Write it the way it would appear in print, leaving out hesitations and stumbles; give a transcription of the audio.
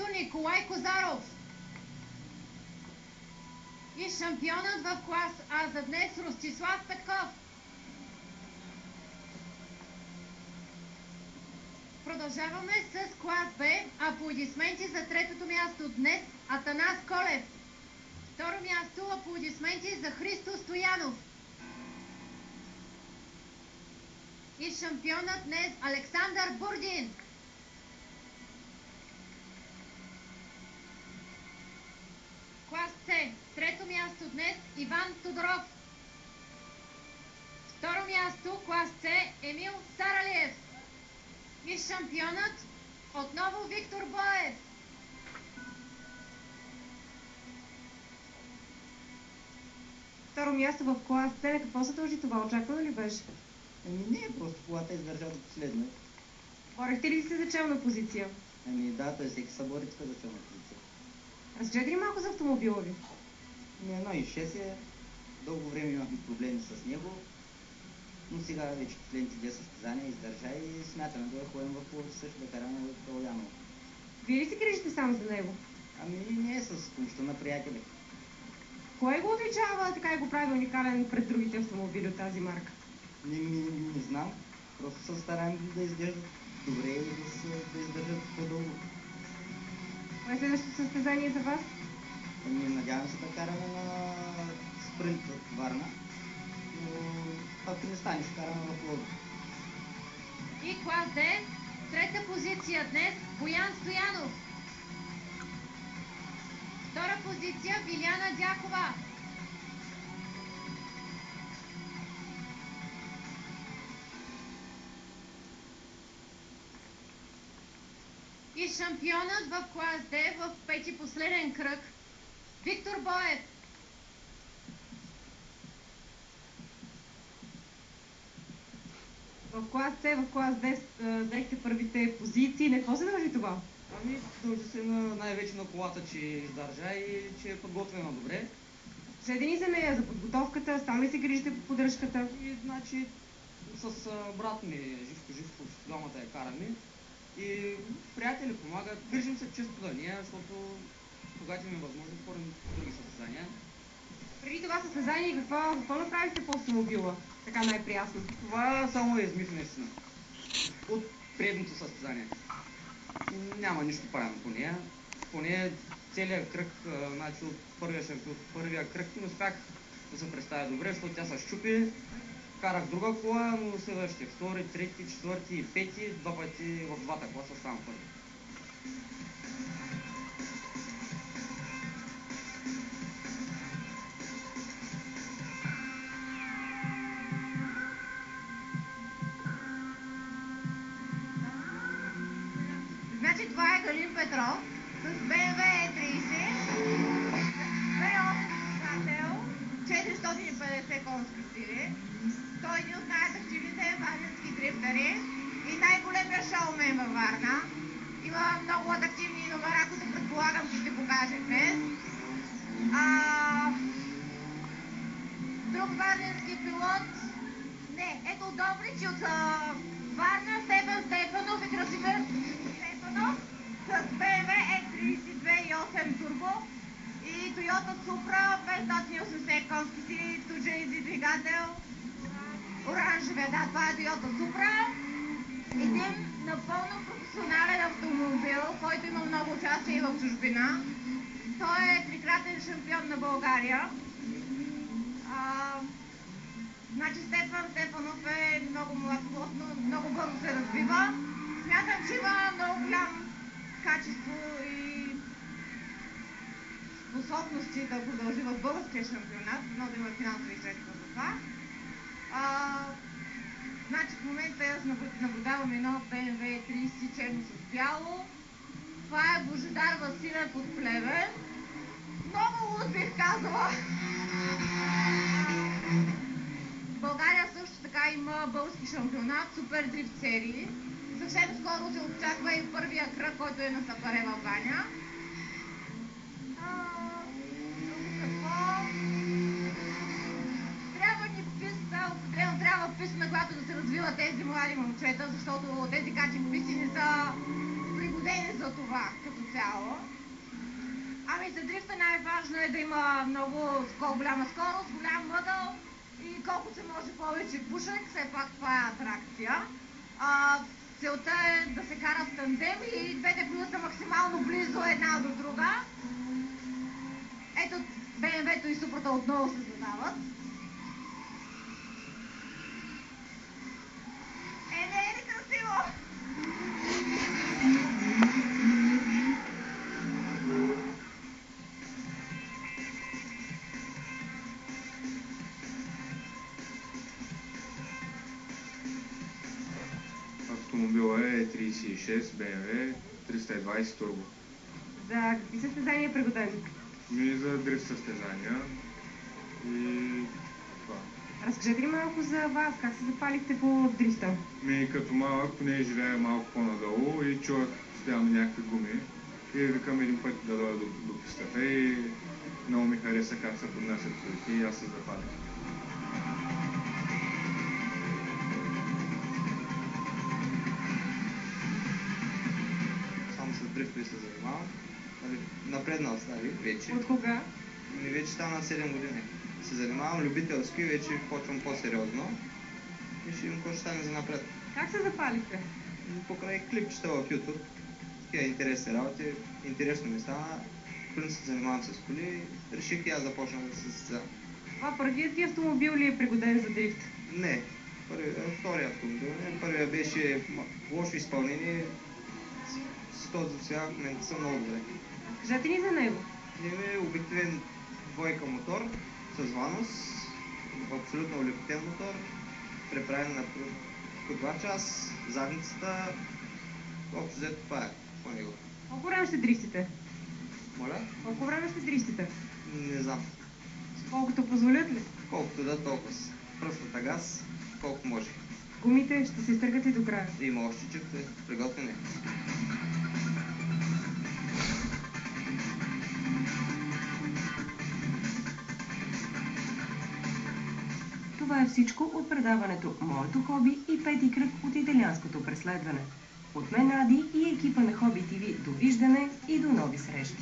място Николай Козаров. И шампионът в клас А за днес Ростислав Петков. Продължаваме с клас Б. Аплодисменти за третото място днес Атанас Колев. Второ място аплодисменти за Христо Стоянов. И шампионът днес Александър Бурдин. Клас С. Трето място днес Иван Тодоров. Второ място клас С Емил Саралиев. И шампионът отново Виктор Боев. Второ място в клас С. Какво се дължи това? Очаквано ли беше? Не, просто колата издържа до последно. Борехте ли се за челна позиция? Да, той всеки се бори тук за челна позиция. Разкажете ли малко за автомобила ви? 1.6 е. Дълго време имахме проблеми с него, но сега вече последните 2 състезания издържа и смятаме да ходим в Пловдив също да караме в Галояново. Вие ли се грижите само за него? Не, с помощта на приятели. Кое го отличава така и го прави уникален пред другите автомобили от тази марка? Не знам. Просто се стараем да изглеждат добре и да издържат по-дълго. Кое е следващото състезание за вас? Надявам се да караме на спринт от Варна, но ако не стане, ще караме в Пловдив. И клас Д. Трета позиция днес Боян Стоянов. Втора позиция Виляна Дякова. И шампионът в клас Д в пети последен кръг Виктор Боев. В клас С, в клас Д взехте първите позиции. На какво се дължи това? Дължи се най-вече на колата, че издържа и че е подготвена добре. Разкажете ни за нея, за подготовката, сам ли се грижите по поддръжката? И значи с брат ми, Живко, с двамата я караме. И приятели помагат, грижим се често за нея, защото когато имаме възможност, ходим в други състезания. Преди това състезание какво направихте по автомобила? Така най-приятно. Това само е измислена. От предното състезание. Няма нищо правено по нея. По нея целият кръг, значи от първия кръг не успях да се представя добре, защото тя се щупи. Карах друга кола, но следващите втори, трети, четвърти и пети, два пъти в двата класа ставам първи. Значи това е Галин Петров с BMW E30, 2.8 двигател, 450 конски сили. Той е един от най-активните варненски дрифтери и най-големия шоумен във Варна. Има много атрактивни номера, които предполагам, че ще покаже днес. Друг варненски пилот? Не, ето Добрич от Варна, Стефан Стефанов и Красимир Стефанов с BMW E30 2.8 турбо и Toyota Supra 580 конски сили, 2JZ двигател. Оранжевия, да, това е Toyota Supra. Един напълно професионален автомобил, който има много участие и в чужбина. Той е трикратен шампион на България. Значи Стефан Стефанов е много млад пилот, но много бързо се развива. Смятам, че има много голям качество и способности да продължи в българския шампионат, но да има финансови средства за това. Значи в момента аз наблюдавам едно BMW 30 черно с бяло. Това е Божидар Василев от Плевен. Много луд бих казала. В България също така има български шампионат, супер дрифт серии. Съвсем скоро се очаква и първия кръг, който е на Сапарева баня. Трябва писта, на която да се развиват тези млади момчета, защото тези качи писти не са пригодени за това като цяло. за дрифта най-важно е да има много голяма скорост, голям мъдъл и колкото се може повече пушек, все пак това е атракция. Целта е да се кара в тандем и двете коли са максимално близо една до друга. Ето БМВ-то и Супрота отново се задават. Не е ли красиво? Автомобила е 36 BMW 320 турбо. За какви състезания е пригоден? За дрифт състезания и това. Разкажете ни малко за вас, как се запалихте по дрифта? Като малък, поне живея малко по-надолу и чувах постоянно някакви гуми. И викам един път да дойда до пистата и много ми хареса как се поднасят колите и аз се запалих. Само с дрифтове се занимавам. Напреднал ставих вече. От кога? Вече стана 7 години. Се занимавам любителски, вече почвам по-сериозно. И ще им какво ще стане за напред. Как се запалихте? Покрай клипчета в YouTube. Такива интересни работи. Интересно ми стана. Принцип се занимавам с коли. Реших и аз започна да се състезавам. Това първият ти автомобил ли е пригоден за дрифт? Не. Втория автомобил. Първия беше лошо изпълнение. С този сега в момента съм много добре. Кажете ни за него. Обикновен двойка мотор с ванус, абсолютно улекотен мотор, преправен на по 2 час, задницата, общо взето това е по него. Колко време ще дрифтите? Моля? Колко време ще дрифтите? Не знам. Колкото позволят ли? Колкото да толкова. Пръстата газ, колко може. Гумите ще се изтъргат и до края. Има още чифте, приготвяне. Това е всичко от предаването Моето хоби и пети кръг от италианското преследване. От мен Ади и екипа на Хоби ТВ, довиждане и до нови срещи!